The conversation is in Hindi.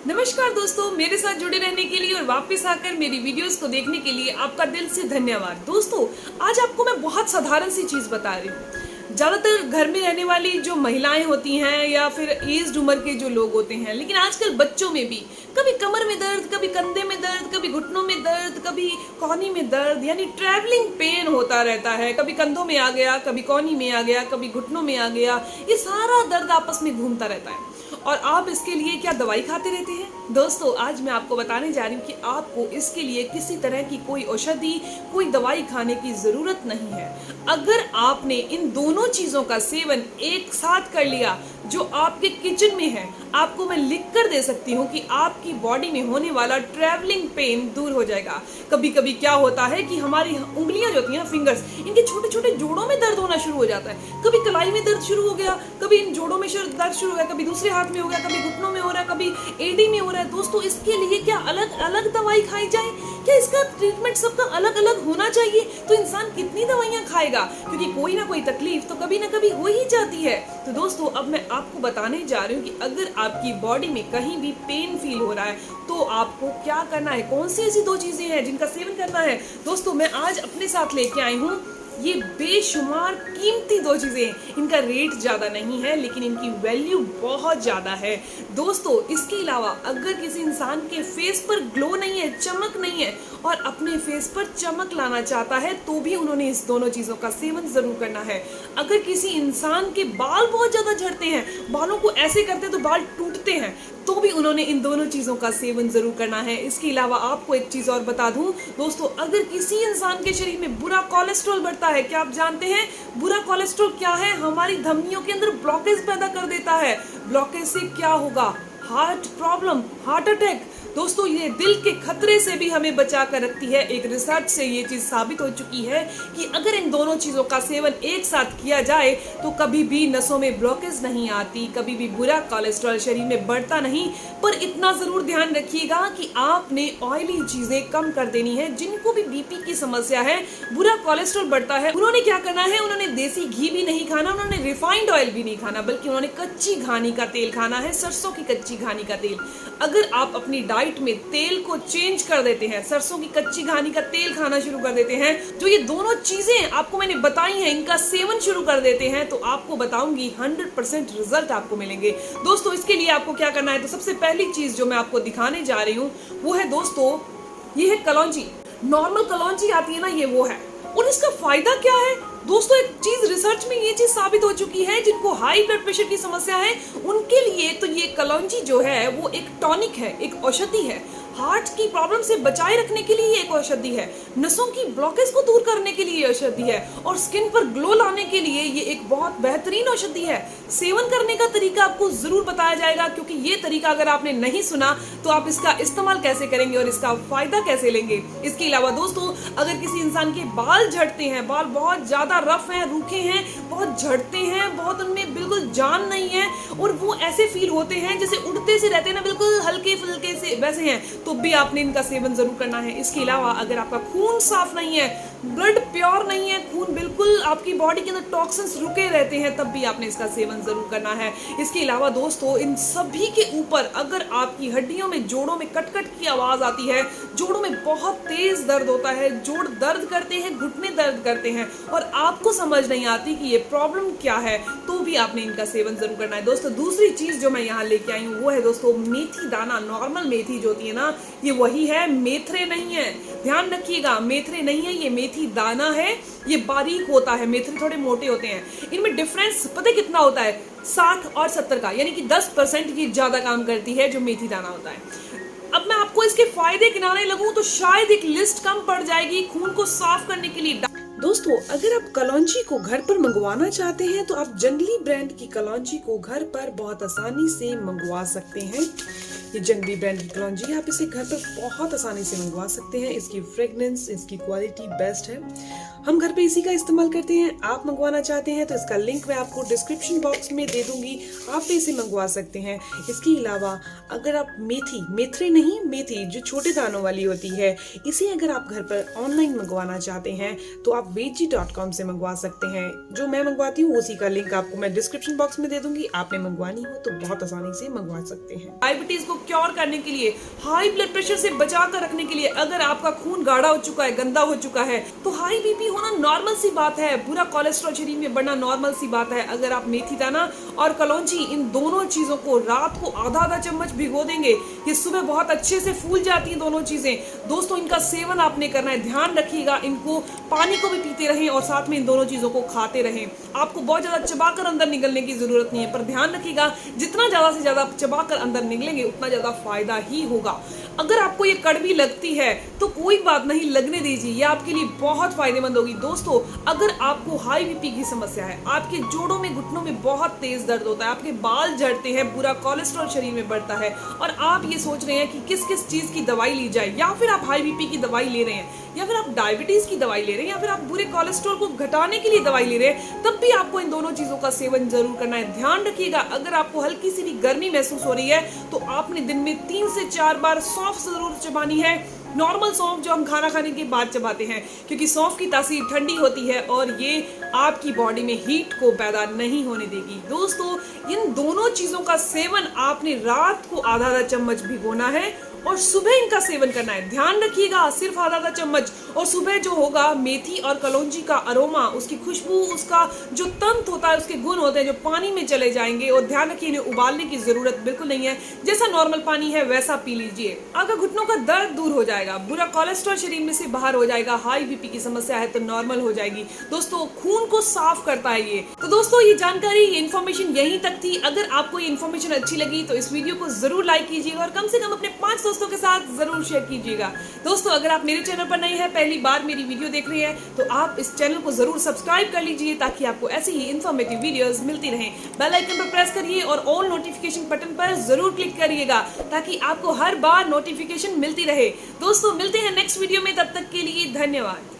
नमस्कार दोस्तों, मेरे साथ जुड़े रहने के लिए और वापस आकर मेरी वीडियोस को देखने के लिए आपका दिल से धन्यवाद। दोस्तों, आज आपको मैं बहुत साधारण सी चीज बता रही हूँ। ज्यादातर घर में रहने वाली जो महिलाएं होती हैं या फिर एज्ड उम्र के जो लोग होते हैं, लेकिन आजकल बच्चों में भी कभी कमर में दर्द, कभी कंधे में दर्द, कभी घुटनों में दर्द, कभी कोहनी में दर्द, यानी ट्रैवलिंग पेन होता रहता है। कभी कंधों में आ गया, कभी कोहनी में आ गया, कभी घुटनों में आ गया। ये सारा दर्द आपस में घूमता रहता है और आप इसके लिए क्या दवाई खाते रहते हैं? दोस्तों, आज मैं आपको बताने जा रही हूँ कि आपको इसके लिए किसी तरह की कोई औषधि, कोई दवाई खाने की जरूरत नहीं है। अगर आपने इन दोनों चीजों का सेवन एक साथ कर लिया जो आपके किचन में है, आपको मैं लिख कर दे सकती हूँ कि आपकी बॉडी में होने वाला ट्रैवलिंग पेन दूर हो जाएगा। कभी कभी क्या होता है कि हमारी उंगलियां जो होती हैं, फिंगर्स, इनके छोटे छोटे जोड़ों में दर्द होना शुरू हो जाता है। कभी कलाई में दर्द शुरू हो गया, कभी इन जोड़ों में दर्द शुरू हो गया, कभी दूसरे हाथ में हो गया, कभी घुटनों में हो रहा है, कभी एडी में हो रहा है। दोस्तों, इसके लिए क्या अलग अलग दवाई खाई जाए? क्या इसका ट्रीटमेंट सबका अलग अलग होना चाहिए? तो इंसान कितनी दवाइयां खाएगा, क्योंकि कोई ना कोई तकलीफ तो कभी ना कभी हो ही जाती है। तो दोस्तों, अब मैं आपको बताने जा रही हूँ कि अगर आपकी बॉडी में कहीं भी पेन फील हो रहा है तो आपको क्या करना है, कौन सी ऐसी 2 चीजें हैं जिनका सेवन करना है। दोस्तों, मैं आज अपने साथ लेके आई हूँ ये बेशुमार कीमती 2 चीजें। इनका रेट ज्यादा नहीं है, लेकिन इनकी वैल्यू बहुत ज्यादा है। दोस्तों, इसके अलावा अगर किसी इंसान के फेस पर ग्लो नहीं है, चमक नहीं है और अपने फेस पर चमक लाना चाहता है, तो भी उन्होंने इस दोनों चीजों का सेवन जरूर करना है। अगर किसी इंसान के बाल बहुत ज्यादा झड़ते हैं, बालों को ऐसे करते हैं तो बाल टूटते हैं, तो भी उन्होंने इन दोनों चीजों का सेवन जरूर करना है। इसके अलावा आपको एक चीज और बता दूं दोस्तों, अगर किसी इंसान के शरीर में बुरा कोलेस्ट्रॉल बढ़ता है, क्या आप जानते हैं बुरा कोलेस्ट्रॉल क्या है? हमारी धमनियों के अंदर ब्लॉकेज पैदा कर देता है। ब्लॉकेज से क्या होगा? Heart problem, heart attack. दोस्तों, ये दिल के खतरे से भी हमें बचा कर रखती है। एक रिसर्च से ये चीज साबित हो चुकी है कि अगर इन दोनों चीजों का सेवन एक साथ किया जाए तो कभी भी नसों में ब्लॉकेज नहीं आती, कभी भी बुरा कोलेस्ट्रॉल शरीर में बढ़ता नहीं। पर इतना जरूर ध्यान रखिएगा कि आपने ऑयली चीजें कम कर देनी है। जिनको भी बीपी की समस्या है, बुरा कोलेस्ट्रॉल बढ़ता है, उन्होंने क्या करना है? उन्होंने देसी घी भी नहीं खाना, उन्होंने रिफाइंड ऑयल भी नहीं खाना, बल्कि उन्होंने कच्ची घानी का तेल खाना है, सरसों की कच्ची घानी का तेल। अगर आप अपनी डाइट में तेल को चेंज कर देते हैं, सरसों की कच्ची घानी का तेल खाना शुरू कर देते हैं, जो ये दोनों चीजें आपको मैंने बताई हैं, इनका सेवन शुरू कर देते हैं, तो आपको बताऊंगी 100% रिजल्ट आपको मिलेंगे। दोस्तों, इसके लिए आपको क्या करना है? तो सबसे पहली चीज जो मैं आपको दिखाने जा रही हूँ वो है दोस्तों, ये है कलौंजी। नॉर्मल कलौंजी आती है ना, ये वो है। और इसका फायदा क्या है? दोस्तों, एक चीज रिसर्च में ये चीज साबित हो चुकी है, जिनको हाई ब्लड प्रेशर की समस्या है उनके लिए तो ये कलौंजी जो है वो एक टॉनिक है, एक औषधि है। हार्ट की प्रॉब्लम से बचाए रखने के लिए एक औषधि है, नसों की ब्लॉकेज को दूर करने के लिए औषधि है, और स्किन पर ग्लो लाने के लिए ये एक बहुत बेहतरीन औषधि है। सेवन करने का तरीका आपको जरूर बताया जाएगा, क्योंकि ये तरीका अगर आपने नहीं सुना तो आप इसका इस्तेमाल कैसे करेंगे और इसका फायदा कैसे लेंगे। इसके अलावा दोस्तों, अगर किसी इंसान के बाल झड़ते हैं, बाल बहुत ज्यादा रफ हैं, रूखे हैं, बहुत झड़ते हैं, बहुत उनमें बिल्कुल जान नहीं है और वो ऐसे फील होते हैं जैसे उड़ते से रहते हैं ना, बिल्कुल हल्के फुल्के से वैसे हैं, तो भी आपने इनका सेवन जरूर करना है। इसके अलावा अगर आपका खून साफ नहीं है, ब्लड प्योर नहीं है, खून बिल्कुल आपकी बॉडी के अंदर टॉक्सिन्स रुके रहते हैं, तब भी आपने इसका सेवन जरूर करना है। इसके अलावा दोस्तों, इन सभी के ऊपर अगर आपकी हड्डियों में, जोड़ों में कटकट की आवाज आती है, जोड़ों में बहुत तेज दर्द होता है, जोड़ दर्द करते हैं, घुटने दर्द करते हैं और आपको समझ नहीं आती कि ये प्रॉब्लम क्या है, तो भी आपने इनका सेवन जरूर करना है। दोस्तों, दूसरी चीज जो मैं यहाँ लेके आई हूँ वो है दोस्तों मेथी दाना। नॉर्मल मेथी जो होती है ना, ये वही है, मेथरे नहीं है। ध्यान रखिएगा, मेथरे नहीं है, ये मेथी दाना है। ये बारीक होता है, मेथरे थोड़े मोटे होते हैं। इनमें डिफरेंस पता है कितना होता है? 60 और 70 का, यानी कि 10% की ज्यादा काम करती है जो मेथी दाना होता है। अब मैं आपको इसके फायदे गिनाने लगूं तो शायद एक लिस्ट कम पड़ जाएगी। खून को साफ करने के लिए दोस्तों, अगर आप कलौंजी को घर पर मंगवाना चाहते हैं तो आप जंगली ब्रांड की कलौंजी को घर पर बहुत आसानी से मंगवा सकते हैं। ये जंगली ब्रांड की कलौंजी, आप इसे घर पर बहुत आसानी से मंगवा सकते हैं। इसकी फ्रेग्रेंस, इसकी क्वालिटी बेस्ट है। हम घर पे इसी का इस्तेमाल करते हैं। आप मंगवाना चाहते हैं तो इसका लिंक मैं आपको डिस्क्रिप्शन बॉक्स में दे दूंगी, आप भी इसे मंगवा सकते हैं। इसके अलावा अगर आप मेथी जो छोटे दानों वाली होती है, इसे अगर आप घर पर ऑनलाइन मंगवाना चाहते हैं तो आप वेजी.com से मंगवा सकते हैं। जो मैं मंगवाती हूँ उसी का लिंक आपको मैं डिस्क्रिप्शन बॉक्स में दे दूंगी, आपने मंगवानी हो तो बहुत आसानी से मंगवा सकते हैं। डायबिटीज को क्योर करने के लिए, हाई ब्लड प्रेशर से बचा कर रखने के लिए, अगर आपका खून गाढ़ा हो चुका है, गंदा हो चुका है, तो हाई बीपी होना नॉर्मल सी बात है, बुरा कोलेस्ट्रॉल शरीर में बढ़ना नॉर्मल सी बात है। अगर आप मेथी दाना और कलौंजी इन दोनों चीजों को रात को आधा चम्मच भिगो देंगे, ये सुबह बहुत अच्छे से फूल जाती हैं दोनों चीजें। दोस्तों इनका सेवन आपने करना है, ध्यान रखिएगा, इनको पानी को भी पीते रहें और साथ में इन दोनों चीजों को खाते रहें। आपको बहुत ज्यादा चबाकर अंदर निगलने की जरूरत नहीं है, पर ध्यान रखिएगा जितना ज्यादा से ज्यादा चबाकर अंदर निकलेंगे उतना ज्यादा फायदा ही होगा। अगर आपको ये कड़वी लगती है तो कोई बात नहीं, लगने दीजिए, ये आपके लिए बहुत फायदेमंद होगी। दोस्तों अगर आपको हाई बीपी की समस्या है, आपके जोड़ों में घुटनों में बहुत तेज दर्द होता है, आपके बाल झड़ते हैं, बुरा कोलेस्ट्रॉल शरीर में बढ़ता है और आप ये सोच रहे हैं कि किस किस चीज की दवाई ली जाए, या फिर आप हाई बीपी की दवाई ले रहे हैं, या फिर आप डायबिटीज की दवाई ले रहे हैं, या फिर आप बुरे कोलेस्ट्रॉल को घटाने के लिए दवाई ले रहे हैं, तब भी आपको इन दोनों चीजों का सेवन जरूर करना है। ध्यान रखिएगा अगर आपको हल्की सी भी गर्मी महसूस हो रही है तो आपने दिन में 3 से 4 बार सौंफ जरूर चबानी है। नॉर्मल सौंफ जो हम खाना खाने के बाद चबाते हैं, क्योंकि सौंफ की तासीर ठंडी होती है और ये आपकी बॉडी में हीट को पैदा नहीं होने देगी। दोस्तों इन दोनों चीजों का सेवन आपने रात को आधा चम्मच भिगोना है और सुबह इनका सेवन करना है। ध्यान रखिएगा सिर्फ आधा चम्मच, और सुबह जो होगा मेथी और कलौंजी का अरोमा, उसकी खुशबू, उसका जो तंत होता है, उसके गुण होते हैं जो पानी में चले जाएंगे। और ध्यान रखिए इन्हें उबालने की जरूरत बिल्कुल नहीं है, जैसा नॉर्मल पानी है वैसा पी लीजिए। अगर घुटनों का दर्द दूर हो जाएगा, बुरा कोलेस्ट्रॉल शरीर में से बाहर हो जाएगा, हाई बीपी की समस्या है तो नॉर्मल हो जाएगी। दोस्तों खून को साफ करता है ये। तो दोस्तों ये जानकारी, ये इन्फॉर्मेशन यहीं तक थी। अगर आपको ये इन्फॉर्मेशन अच्छी लगी तो इस वीडियो को जरूर लाइक कीजिएगा और कम से कम अपने 5 दोस्तों के साथ जरूर शेयर कीजिएगा। दोस्तों अगर आप मेरे चैनल पर नए हैं, पहली बार मेरी वीडियो देख रहे हैं, तो आप इस चैनल को जरूर सब्सक्राइब कर लीजिए ताकि आपको ऐसी ही इन्फॉर्मेटिव वीडियोस मिलती रहें। बेल आइकन पर प्रेस करिए और ऑल नोटिफिकेशन बटन पर जरूर क्लिक करिएगा ताकि आपको हर बार नोटिफिकेशन मिलती रहे। दोस्तों मिलते हैं नेक्स्ट वीडियो में, तब तक के लिए धन्यवाद।